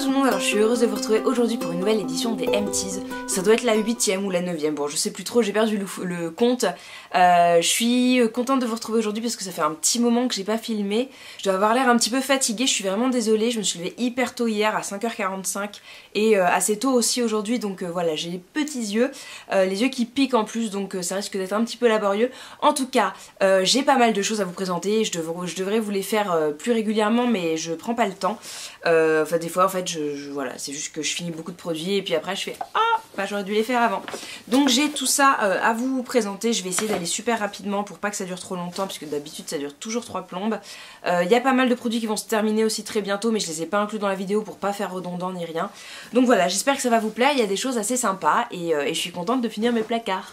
tout le monde, alors je suis heureuse de vous retrouver aujourd'hui pour une nouvelle édition des Empties. Ça doit être la 8ème ou la 9ème, bon je sais plus trop, j'ai perdu le compte. Je suis contente de vous retrouver aujourd'hui parce que ça fait un petit moment que j'ai pas filmé. Je dois avoir l'air un petit peu fatiguée, je suis vraiment désolée, je me suis levée hyper tôt hier à 5h45 et assez tôt aussi aujourd'hui, donc voilà, j'ai les petits yeux, les yeux qui piquent en plus, donc ça risque d'être un petit peu laborieux. En tout cas, j'ai pas mal de choses à vous présenter, je devrais vous les faire plus régulièrement mais je prends pas le temps. Enfin des fois en fait voilà, c'est juste que je finis beaucoup de produits et puis après je fais ah bah j'aurais dû les faire avant. Donc j'ai tout ça à vous présenter, je vais essayer d'aller super rapidement pour pas que ça dure trop longtemps puisque d'habitude ça dure toujours 3 plombes. Il y a pas mal de produits qui vont se terminer aussi très bientôt mais je les ai pas inclus dans la vidéo pour pas faire redondant ni rien. Donc voilà, j'espère que ça va vous plaire, il y a des choses assez sympas et je suis contente de finir mes placards.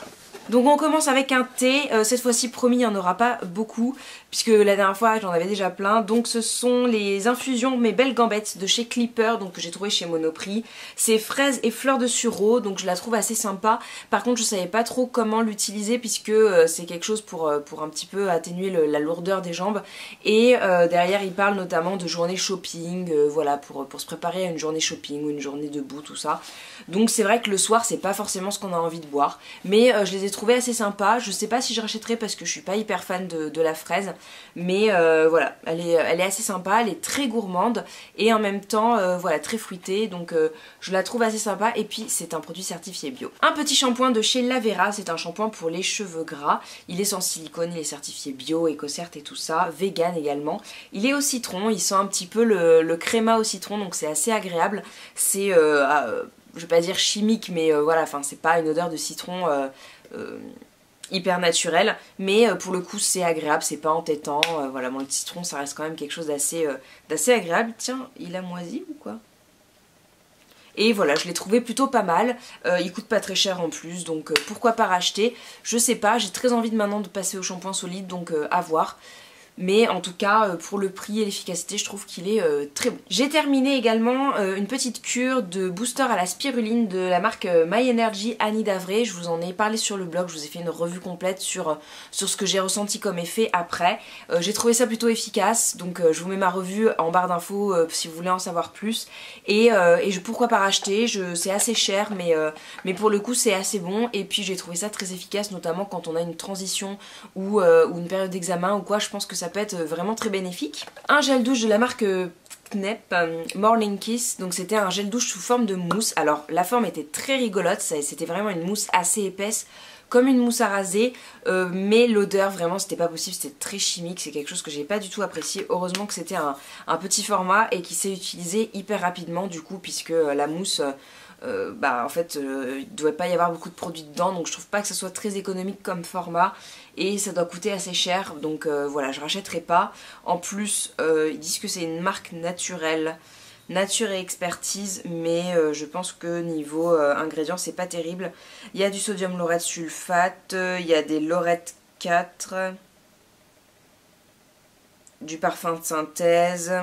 Donc on commence avec un thé, cette fois-ci promis il n'y en aura pas beaucoup puisque la dernière fois j'en avais déjà plein. Donc ce sont les infusions Mes Belles Gambettes de chez Clipper, donc que j'ai trouvé chez Monoprix. C'est fraises et fleurs de sureau, donc je la trouve assez sympa. Par contre je savais pas trop comment l'utiliser puisque c'est quelque chose pour un petit peu atténuer la lourdeur des jambes. Et derrière il parle notamment de journée shopping, voilà pour se préparer à une journée shopping ou une journée debout, tout ça. Donc c'est vrai que le soir c'est pas forcément ce qu'on a envie de boire, mais je les ai trouvées assez sympas. Je sais pas si je rachèterai parce que je suis pas hyper fan de la fraise, mais voilà, elle est assez sympa, elle est très gourmande et en même temps voilà, très fruitée, donc je la trouve assez sympa. Et puis c'est un produit certifié bio. Un petit shampoing de chez Lavera, c'est un shampoing pour les cheveux gras, il est sans silicone, il est certifié bio, écocert et tout ça, vegan également. Il est au citron, il sent un petit peu le créma au citron, donc c'est assez agréable. C'est je vais pas dire chimique, mais voilà, enfin c'est pas une odeur de citron hyper naturelle, mais pour le coup c'est agréable, c'est pas entêtant, voilà, bon, le citron ça reste quand même quelque chose d'assez agréable. Tiens, il a moisi ou quoi? Et voilà, je l'ai trouvé plutôt pas mal, il coûte pas très cher en plus, donc pourquoi pas racheter, je sais pas, j'ai très envie de maintenant de passer au shampoing solide, donc à voir. Mais en tout cas pour le prix et l'efficacité je trouve qu'il est très bon. J'ai terminé également une petite cure de booster à la spiruline de la marque My Energy Annie d'Avray. Je vous en ai parlé sur le blog, je vous ai fait une revue complète sur ce que j'ai ressenti comme effet après. J'ai trouvé ça plutôt efficace, donc je vous mets ma revue en barre d'infos si vous voulez en savoir plus. Et pourquoi pas racheter, c'est assez cher mais pour le coup c'est assez bon. Et puis j'ai trouvé ça très efficace, notamment quand on a une transition ou une période d'examen ou quoi, je pense que ça peut être vraiment très bénéfique. Un gel douche de la marque Knep, Morning Kiss, donc c'était un gel douche sous forme de mousse. Alors la forme était très rigolote, c'était vraiment une mousse assez épaisse comme une mousse à raser, mais l'odeur vraiment c'était pas possible, c'était très chimique, c'est quelque chose que j'ai pas du tout apprécié. Heureusement que c'était un petit format et qui s'est utilisé hyper rapidement du coup, puisque la mousse bah en fait il ne devait pas y avoir beaucoup de produits dedans, donc je trouve pas que ça soit très économique comme format et ça doit coûter assez cher, donc voilà, je rachèterai pas. En plus ils disent que c'est une marque naturelle, nature et expertise, mais je pense que niveau ingrédients c'est pas terrible. Il y a du sodium laureth sulfate, il y a des laurettes 4, du parfum de synthèse.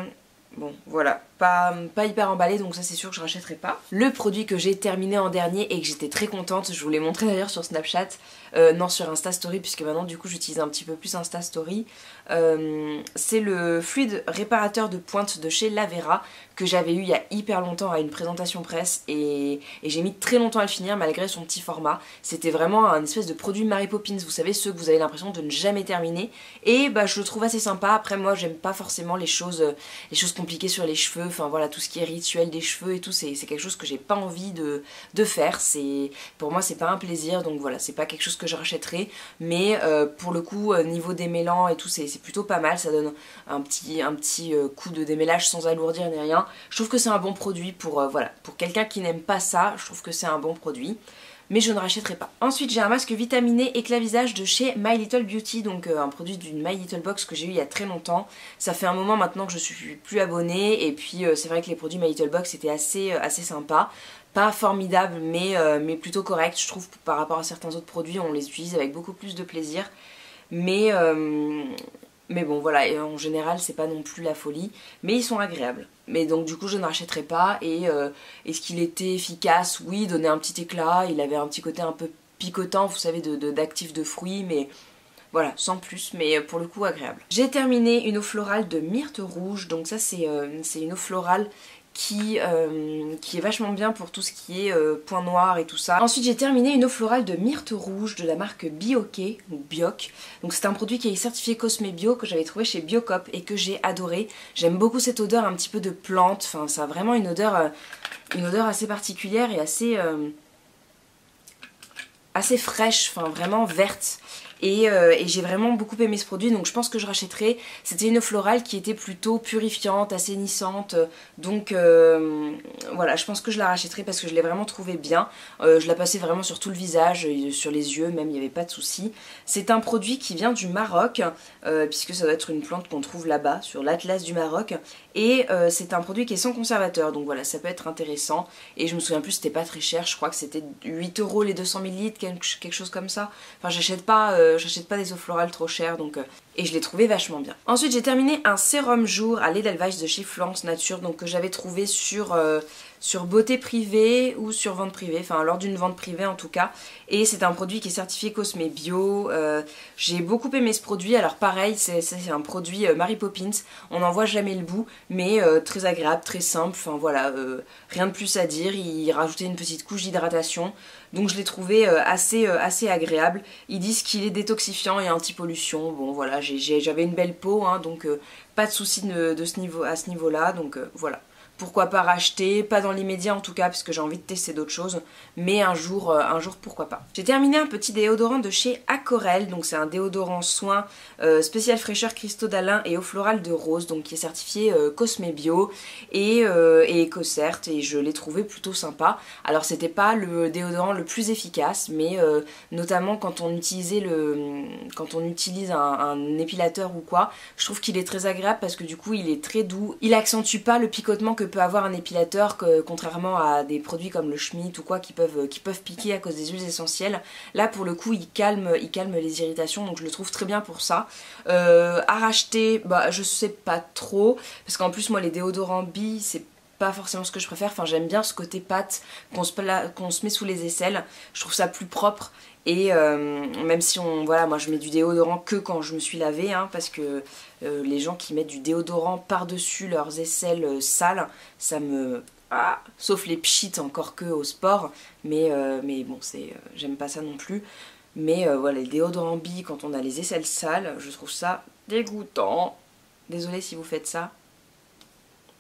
Bon voilà, pas hyper emballé, donc ça c'est sûr que je rachèterai pas. Le produit que j'ai terminé en dernier et que j'étais très contente, je vous l'ai montré d'ailleurs sur Snapchat, non sur Insta Story puisque maintenant du coup j'utilise un petit peu plus Insta Story, c'est le fluide réparateur de pointe de chez Lavera que j'avais eu il y a hyper longtemps à une présentation presse et j'ai mis très longtemps à le finir malgré son petit format. C'était vraiment un espèce de produit Mary Poppins, vous savez, ceux que vous avez l'impression de ne jamais terminer, et bah je le trouve assez sympa. Après moi j'aime pas forcément les choses compliquées sur les cheveux, enfin voilà, tout ce qui est rituel des cheveux et tout, c'est quelque chose que j'ai pas envie de faire, pour moi c'est pas un plaisir, donc voilà, c'est pas quelque chose que je rachèterai, mais pour le coup niveau démêlant et tout c'est plutôt pas mal, ça donne un petit coup de démêlage sans alourdir ni rien. Je trouve que c'est un bon produit pour voilà, pour quelqu'un qui n'aime pas ça, je trouve que c'est un bon produit, mais je ne rachèterai pas. Ensuite j'ai un masque vitaminé éclat visage de chez My Little Beauty, donc un produit d'une My Little Box que j'ai eu il y a très longtemps. Ça fait un moment maintenant que je suis plus abonnée, et puis c'est vrai que les produits My Little Box étaient assez sympas. Pas formidable, mais plutôt correct, je trouve, par rapport à certains autres produits, on les utilise avec beaucoup plus de plaisir. Mais bon voilà, et en général c'est pas non plus la folie, mais ils sont agréables. Mais donc du coup je ne rachèterai pas, et est-ce qu'il était efficace? Oui, il donnait un petit éclat, il avait un petit côté un peu picotant, vous savez, d'actifs de fruits, mais voilà, sans plus, mais pour le coup agréable. J'ai terminé une eau florale de myrte rouge, donc ça c'est une eau florale qui est vachement bien pour tout ce qui est points noirs et tout ça. Ensuite j'ai terminé une eau florale de myrte rouge de la marque Bioke ou Bioc. Donc c'est un produit qui est certifié Cosme Bio que j'avais trouvé chez Biocop et que j'ai adoré. J'aime beaucoup cette odeur un petit peu de plante, enfin ça a vraiment une odeur assez particulière et assez fraîche, enfin vraiment verte. Et j'ai vraiment beaucoup aimé ce produit, donc je pense que je rachèterai. C'était une eau florale qui était plutôt purifiante, assainissante, donc voilà, je pense que je la rachèterai parce que je l'ai vraiment trouvée bien. Je la passais vraiment sur tout le visage, sur les yeux même, il n'y avait pas de souci. C'est un produit qui vient du Maroc, puisque ça doit être une plante qu'on trouve là-bas, sur l'Atlas du Maroc. Et c'est un produit qui est sans conservateur, donc voilà, ça peut être intéressant. Et je me souviens plus, c'était pas très cher, je crois que c'était 8 € les 200 ml, quelque chose comme ça. Enfin, j'achète pas des eaux florales trop chères, donc et je l'ai trouvé vachement bien. Ensuite j'ai terminé un sérum jour à lait d'élevage de chez Florence Nature, donc que j'avais trouvé sur Beauté Privée ou sur vente privée, enfin lors d'une vente privée en tout cas. Et c'est un produit qui est certifié Cosme Bio. J'ai beaucoup aimé ce produit, alors pareil c'est un produit Mary Poppins, on n'en voit jamais le bout, mais très agréable, très simple, enfin voilà, rien de plus à dire. Il rajoutait une petite couche d'hydratation, donc je l'ai trouvé assez agréable. Ils disent qu'il est détoxifiant et anti-pollution, bon voilà, j'avais une belle peau, hein, donc pas de soucis à ce niveau-là, donc voilà. Pourquoi pas racheter, pas dans l'immédiat en tout cas parce que j'ai envie de tester d'autres choses, mais un jour pourquoi pas. J'ai terminé un petit déodorant de chez Aquarelle, donc c'est un déodorant soin spécial fraîcheur cristaux d'Alain et eau florale de rose, donc qui est certifié Cosme Bio et EcoCert, et je l'ai trouvé plutôt sympa. Alors c'était pas le déodorant le plus efficace, mais notamment quand on utilise un épilateur ou quoi, je trouve qu'il est très agréable parce que du coup il est très doux, il accentue pas le picotement que peut avoir un épilateur, contrairement à des produits comme le Schmitt ou quoi qui peuvent piquer à cause des huiles essentielles. Là pour le coup il calme les irritations, donc je le trouve très bien pour ça. À racheter, bah je sais pas trop, parce qu'en plus moi les déodorants Bi c'est pas forcément ce que je préfère, enfin j'aime bien ce côté pâte qu'on se met sous les aisselles, je trouve ça plus propre. Et même si voilà, moi je mets du déodorant que quand je me suis lavée, hein, parce que les gens qui mettent du déodorant par-dessus leurs aisselles sales, ça me... Ah, sauf les pchites encore que au sport, mais bon, j'aime pas ça non plus. Mais voilà, le déodorant Bi quand on a les aisselles sales, je trouve ça dégoûtant. Désolée si vous faites ça,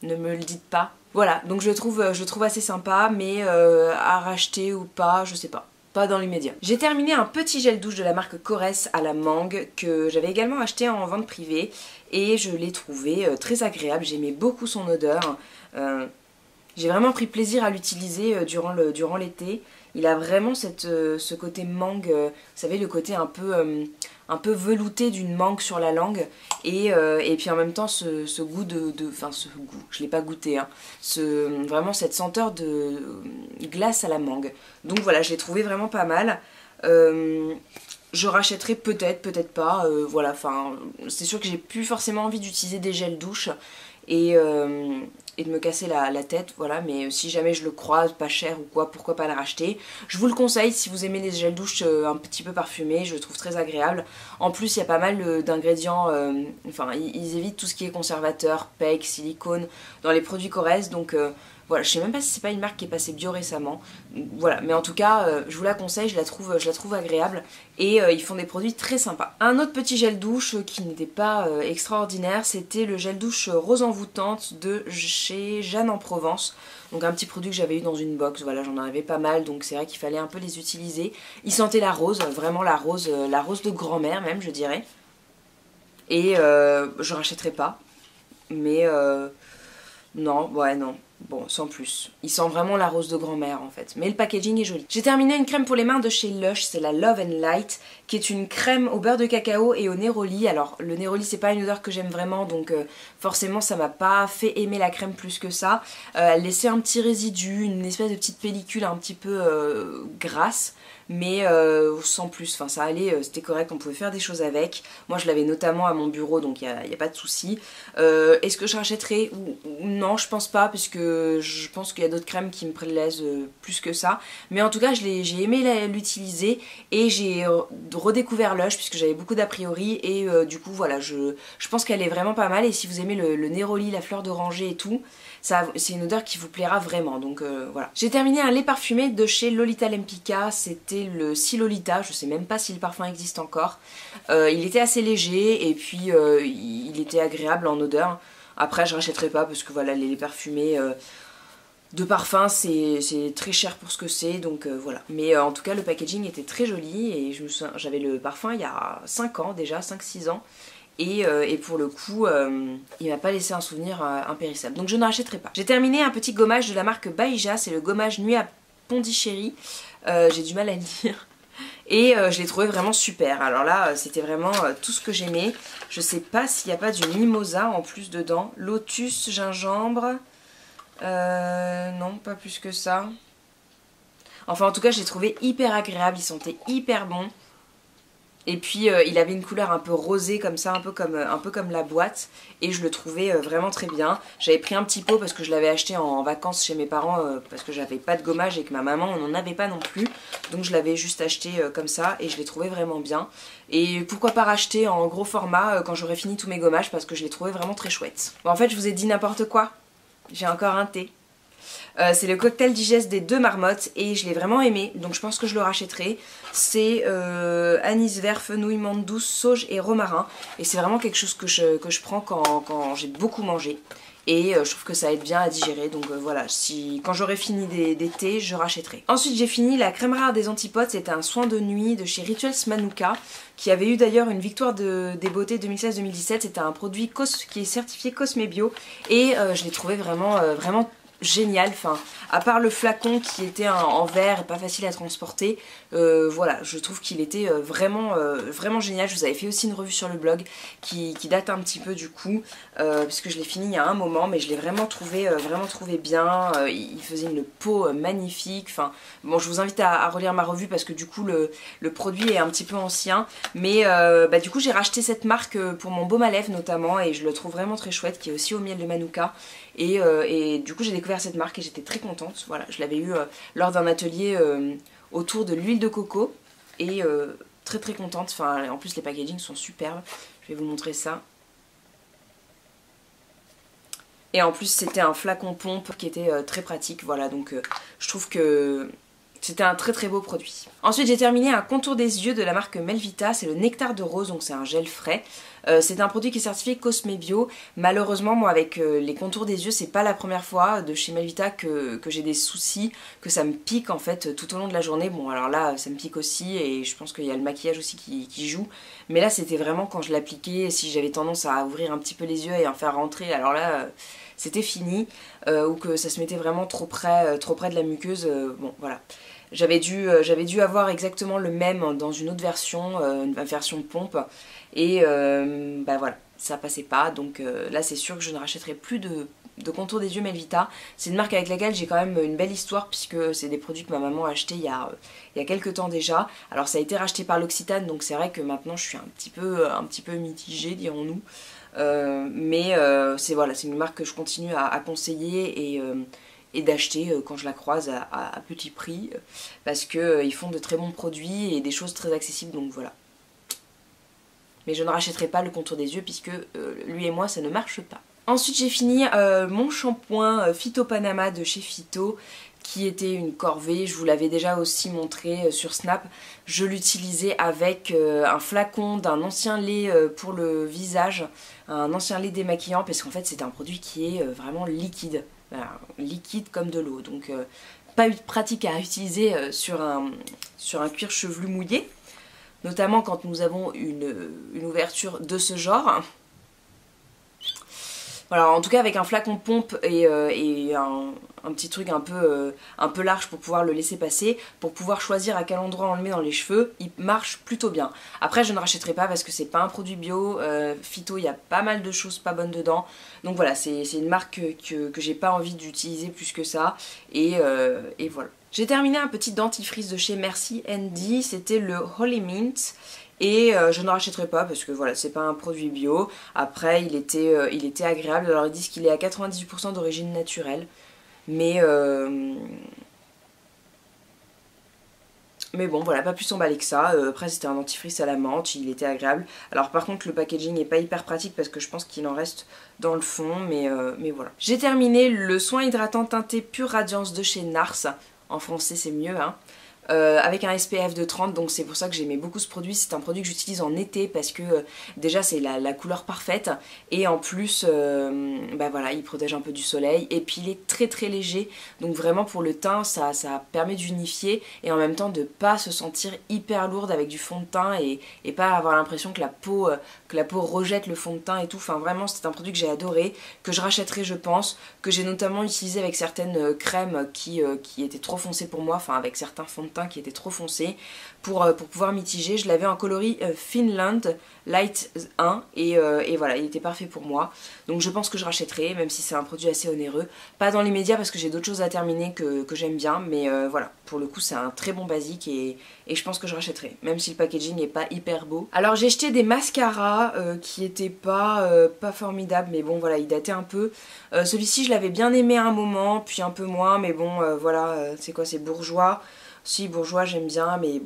ne me le dites pas. Voilà, donc je le trouve assez sympa, mais à racheter ou pas, je sais pas. Pas dans l'immédiat. J'ai terminé un petit gel douche de la marque Corès à la mangue que j'avais également acheté en vente privée et je l'ai trouvé très agréable, j'aimais beaucoup son odeur. J'ai vraiment pris plaisir à l'utiliser durant l'été. Il a vraiment ce côté mangue, vous savez, le côté un peu velouté d'une mangue sur la langue, et puis en même temps ce goût enfin ce goût, je l'ai pas goûté, hein, vraiment cette senteur de glace à la mangue. Donc voilà, je l'ai trouvé vraiment pas mal. Je rachèterai peut-être pas, voilà, enfin c'est sûr que j'ai plus forcément envie d'utiliser des gels douche et de me casser la tête, voilà, mais si jamais je le croise pas cher ou quoi, pourquoi pas le racheter. Je vous le conseille si vous aimez les gels douche un petit peu parfumés, je le trouve très agréable. En plus il y a pas mal d'ingrédients, enfin ils évitent tout ce qui est conservateur, PEG, silicone dans les produits Corès, donc voilà, je sais même pas si c'est pas une marque qui est passée bio récemment, voilà, mais en tout cas je vous la conseille, je la trouve agréable, et ils font des produits très sympas. Un autre petit gel douche qui n'était pas extraordinaire, c'était le gel douche rose envoûtante de chez Jeanne en Provence, donc un petit produit que j'avais eu dans une box, voilà, j'en avais pas mal, donc c'est vrai qu'il fallait un peu les utiliser. Ils sentaient la rose, vraiment la rose de grand-mère même, je dirais, et je rachèterai pas, mais non, ouais, non. Bon, sans plus. Il sent vraiment la rose de grand-mère en fait. Mais le packaging est joli. J'ai terminé une crème pour les mains de chez Lush, c'est la Love and Light, qui est une crème au beurre de cacao et au néroli. Alors le néroli c'est pas une odeur que j'aime vraiment, donc forcément ça m'a pas fait aimer la crème plus que ça. Elle laissait un petit résidu, une espèce de petite pellicule un petit peu grasse. mais sans plus, enfin ça allait, c'était correct, on pouvait faire des choses avec. Moi je l'avais notamment à mon bureau, donc il n'y a pas de souci. Est-ce que je rachèterai ou non, je pense pas, parce que je pense qu'il y a d'autres crèmes qui me plaisent plus que ça. Mais en tout cas j'ai aimé l'utiliser et j'ai redécouvert Lush puisque j'avais beaucoup d'a priori et du coup voilà, je pense qu'elle est vraiment pas mal. Et si vous aimez le Neroli, la fleur d'oranger et tout, c'est une odeur qui vous plaira vraiment, donc voilà. J'ai terminé un lait parfumé de chez Lolita Lempicka, c'était le Si Lolita, je sais même pas si le parfum existe encore. Il était assez léger et puis il était agréable en odeur. Après je rachèterai pas parce que voilà, les laits parfumés de parfum c'est très cher pour ce que c'est, donc voilà. Mais en tout cas le packaging était très joli et j'avais le parfum il y a 5 ans déjà, 5-6 ans. Et pour le coup, il m'a pas laissé un souvenir impérissable. Donc je ne rachèterai pas. J'ai terminé un petit gommage de la marque Baija, c'est le gommage Nuit à Pondichéry. J'ai du mal à le dire. Et je l'ai trouvé vraiment super. Alors là, c'était vraiment tout ce que j'aimais. Je sais pas s'il n'y a pas du mimosa en plus dedans. Lotus, gingembre. Non, pas plus que ça. Enfin, en tout cas, je l'ai trouvé hyper agréable. Il sentait hyper bon. Et puis il avait une couleur un peu rosée comme ça, un peu comme la boîte. Et je le trouvais vraiment très bien. J'avais pris un petit pot parce que je l'avais acheté en vacances chez mes parents parce que j'avais pas de gommage et que ma maman n'en avait pas non plus. Donc je l'avais juste acheté comme ça et je l'ai trouvé vraiment bien. Et pourquoi pas racheter en gros format quand j'aurai fini tous mes gommages parce que je l'ai trouvé vraiment très chouette. Bon, en fait je vous ai dit n'importe quoi. J'ai encore un thé. C'est le cocktail digeste des 2 marmottes et je l'ai vraiment aimé, donc je pense que je le rachèterai. C'est anis vert, fenouil, menthe douce, sauge et romarin. Et c'est vraiment quelque chose que je prends quand j'ai beaucoup mangé. Et je trouve que ça aide bien à digérer, donc voilà, quand j'aurai fini des thés, je rachèterai. Ensuite j'ai fini la crème rare des antipodes, c'était un soin de nuit de chez Rituals Manuka, qui avait eu d'ailleurs une victoire des beautés 2016-2017, c'était un produit qui est certifié Cosme Bio, et je l'ai trouvé vraiment génial, enfin à part le flacon qui était en verre et pas facile à transporter, voilà, je trouve qu'il était vraiment génial. Je vous avais fait aussi une revue sur le blog qui date un petit peu du coup, puisque je l'ai fini il y a un moment, mais je l'ai vraiment trouvé bien. Il faisait une peau magnifique, enfin bon, je vous invite à relire ma revue parce que du coup le produit est un petit peu ancien, mais du coup j'ai racheté cette marque pour mon baume à lèvres notamment et je le trouve vraiment très chouette, qui est aussi au miel de Manuka. Et du coup j'ai découvert cette marque et j'étais très contente. Voilà, je l'avais eu lors d'un atelier autour de l'huile de coco et très contente. Enfin, en plus les packagings sont superbes. Je vais vous montrer ça. Et en plus c'était un flacon pompe qui était très pratique. Voilà, donc je trouve que c'était un très beau produit. Ensuite j'ai terminé un contour des yeux de la marque Melvita, c'est le nectar de rose, donc c'est un gel frais. C'est un produit qui est certifié Cosme Bio. Malheureusement moi avec les contours des yeux c'est pas la première fois de chez Melvita que j'ai des soucis, que ça me pique en fait tout au long de la journée. Bon alors là ça me pique aussi et je pense qu'il y a le maquillage aussi qui joue. Mais là c'était vraiment quand je l'appliquais, si j'avais tendance à ouvrir un petit peu les yeux et en faire rentrer, alors là c'était fini. Ou que ça se mettait vraiment trop près de la muqueuse, bon voilà. J'avais dû avoir exactement le même dans une autre version, une version pompe, et voilà, ça passait pas, donc là c'est sûr que je ne rachèterai plus de contour des yeux Melvita. C'est une marque avec laquelle j'ai quand même une belle histoire puisque c'est des produits que ma maman a achetés il y a quelques temps déjà. Alors ça a été racheté par l'Occitane, donc c'est vrai que maintenant je suis un petit peu mitigée, dirons-nous. Mais c'est une marque que je continue à conseiller et d'acheter quand je la croise à petit prix parce qu'ils font de très bons produits et des choses très accessibles, donc voilà. Mais je ne rachèterai pas le contour des yeux puisque lui et moi ça ne marche pas. Ensuite j'ai fini mon shampoing Phyto Panama de chez Phyto, qui était une corvée. Je vous l'avais déjà aussi montré sur Snap. Je l'utilisais avec un flacon d'un ancien lait pour le visage, un ancien lait démaquillant, parce qu'en fait c'est un produit qui est vraiment liquide. Voilà, liquide comme de l'eau, donc pas pratique à utiliser sur un cuir chevelu mouillé, notamment quand nous avons une ouverture de ce genre. Voilà, en tout cas avec un flacon pompe et un petit truc un peu large pour pouvoir le laisser passer, pour pouvoir choisir à quel endroit on le met dans les cheveux, il marche plutôt bien. Après je ne rachèterai pas parce que c'est pas un produit bio, Phyto il y a pas mal de choses pas bonnes dedans, donc voilà, c'est une marque que j'ai pas envie d'utiliser plus que ça, et voilà. J'ai terminé un petit dentifrice de chez Merci Andy, c'était le Holy Mint. Et je ne rachèterai pas parce que voilà, c'est pas un produit bio. Après, il était agréable. Alors ils disent qu'il est à 98% d'origine naturelle. Mais bon, voilà, pas plus emballé que ça. Après, c'était un dentifrice à la menthe, il était agréable. Alors par contre, le packaging n'est pas hyper pratique parce que je pense qu'il en reste dans le fond. Mais voilà. J'ai terminé le soin hydratant teinté Pure Radiance de chez Nars. En français, c'est mieux, hein. Avec un SPF de 30, donc c'est pour ça que j'aimais beaucoup ce produit. C'est un produit que j'utilise en été parce que déjà c'est la couleur parfaite et en plus bah voilà, il protège un peu du soleil et puis il est très très léger, donc vraiment pour le teint ça permet d'unifier et en même temps de pas se sentir hyper lourde avec du fond de teint et pas avoir l'impression que la peau rejette le fond de teint et tout. Enfin vraiment c'est un produit que j'ai adoré, que je rachèterai je pense, que j'ai notamment utilisé avec certaines crèmes qui étaient trop foncées pour moi, enfin avec certains fonds de teint qui était trop foncé pour pouvoir mitiger. Je l'avais en coloris Finland Light 1 et voilà, il était parfait pour moi. Donc je pense que je rachèterai, même si c'est un produit assez onéreux. Pas dans les médias parce que j'ai d'autres choses à terminer que j'aime bien, mais voilà, pour le coup c'est un très bon basique et je pense que je rachèterai, même si le packaging n'est pas hyper beau. Alors j'ai jeté des mascaras qui étaient pas formidables, mais bon voilà, ils dataient un peu. Celui-ci je l'avais bien aimé à un moment, puis un peu moins, mais bon voilà, c'est quoi, c'est Bourjois. Si, Bourjois j'aime bien, mais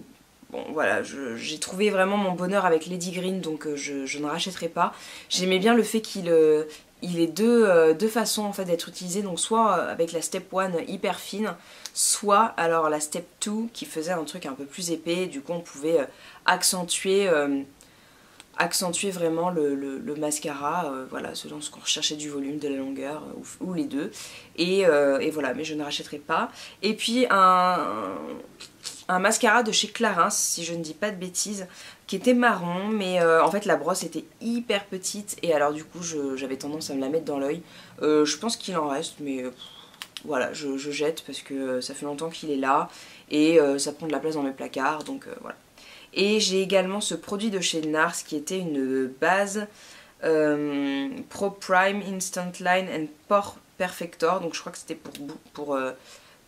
bon voilà, j'ai trouvé vraiment mon bonheur avec Lady Green, donc je ne rachèterai pas. J'aimais bien le fait qu'il ait deux façons en fait d'être utilisé, donc soit avec la step 1 hyper fine, soit alors la step 2 qui faisait un truc un peu plus épais, du coup on pouvait accentuer vraiment le mascara, voilà, selon ce qu'on recherchait, du volume, de la longueur, ou les deux. Et voilà, mais je ne rachèterai pas. Et puis un mascara de chez Clarins, si je ne dis pas de bêtises, qui était marron, mais en fait la brosse était hyper petite, et alors du coup j'avais tendance à me la mettre dans l'œil. Je pense qu'il en reste, mais voilà, je jette parce que ça fait longtemps qu'il est là, et ça prend de la place dans mes placards, donc voilà. Et j'ai également ce produit de chez Nars qui était une base Pro Prime Instant Line and Pore Perfector. Donc je crois que c'était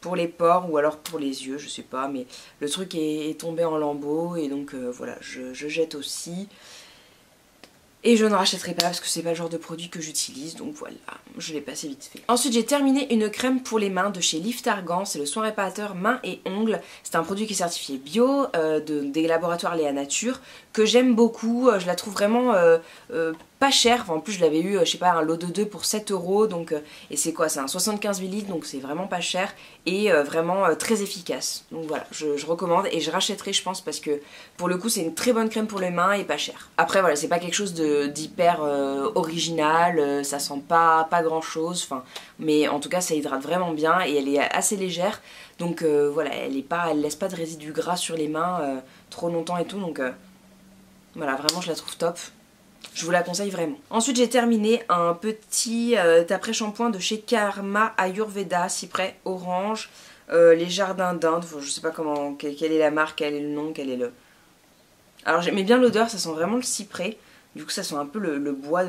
pour les pores ou alors pour les yeux, je sais pas. Mais le truc est tombé en lambeaux et donc voilà, je jette aussi. Et je ne rachèterai pas parce que c'est pas le genre de produit que j'utilise, donc voilà, je l'ai passé vite fait. Ensuite j'ai terminé une crème pour les mains de chez Lift Argan, c'est le soin réparateur mains et ongles. C'est un produit qui est certifié bio, des laboratoires Léa Nature, que j'aime beaucoup. Je la trouve vraiment pas cher, enfin, en plus je l'avais eu, je sais pas, un lot de 2 pour 7 €, donc, et c'est quoi, c'est un 75 ml, donc c'est vraiment pas cher, et vraiment très efficace. Donc voilà, je recommande, et je rachèterai je pense, parce que pour le coup c'est une très bonne crème pour les mains, et pas cher. Après voilà, c'est pas quelque chose d'hyper original, ça sent pas grand chose, enfin, mais en tout cas ça hydrate vraiment bien, et elle est assez légère, donc voilà, elle laisse pas de résidus gras sur les mains trop longtemps et tout, donc voilà, vraiment je la trouve top. Je vous la conseille vraiment. Ensuite j'ai terminé un petit après-shampoing de chez Karma Ayurveda, cyprès orange, les jardins d'Inde, je sais pas comment, quelle est la marque, quel est le nom, quel est le... Alors j'aimais bien l'odeur, ça sent vraiment le cyprès, du coup ça sent un peu le bois,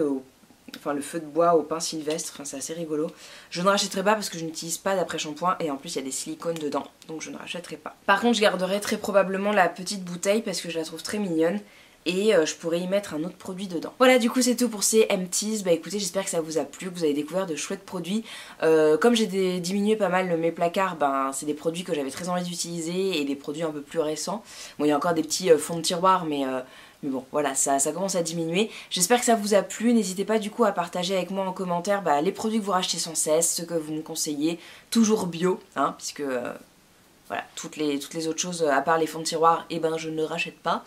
enfin le feu de bois au pin sylvestre, enfin c'est assez rigolo. Je ne rachèterai pas parce que je n'utilise pas d'après-shampoing et en plus il y a des silicones dedans, donc je ne rachèterai pas. Par contre je garderai très probablement la petite bouteille parce que je la trouve très mignonne. Et je pourrais y mettre un autre produit dedans. Voilà, du coup c'est tout pour ces Empties. Bah écoutez, j'espère que ça vous a plu, que vous avez découvert de chouettes produits. Comme j'ai diminué pas mal mes placards, ben c'est des produits que j'avais très envie d'utiliser et des produits un peu plus récents. Bon, il y a encore des petits fonds de tiroir, mais bon, voilà, ça commence à diminuer. J'espère que ça vous a plu. N'hésitez pas du coup à partager avec moi en commentaire les produits que vous rachetez sans cesse, ceux que vous me conseillez, toujours bio, hein, puisque... voilà, toutes les autres choses, à part les fonds de tiroir, et ben je ne rachète pas.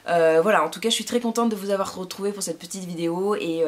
Voilà, en tout cas je suis très contente de vous avoir retrouvé pour cette petite vidéo et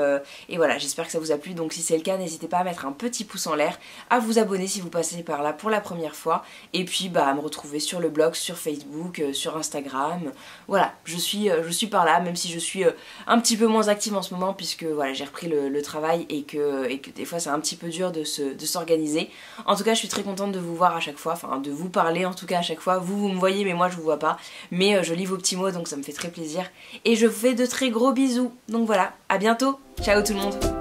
voilà, j'espère que ça vous a plu. Donc si c'est le cas, n'hésitez pas à mettre un petit pouce en l'air, à vous abonner si vous passez par là pour la première fois, et puis à me retrouver sur le blog, sur Facebook, sur Instagram. Voilà, je suis par là, même si je suis un petit peu moins active en ce moment, puisque voilà, j'ai repris le travail et que des fois c'est un petit peu dur de s'organiser. En tout cas je suis très contente de vous voir à chaque fois, enfin de vous parler en tout cas à chaque fois. Vous me voyez mais moi je vous vois pas, mais je lis vos petits mots, donc ça me fait très plaisir, et je vous fais de très gros bisous. Donc voilà, à bientôt, ciao tout le monde.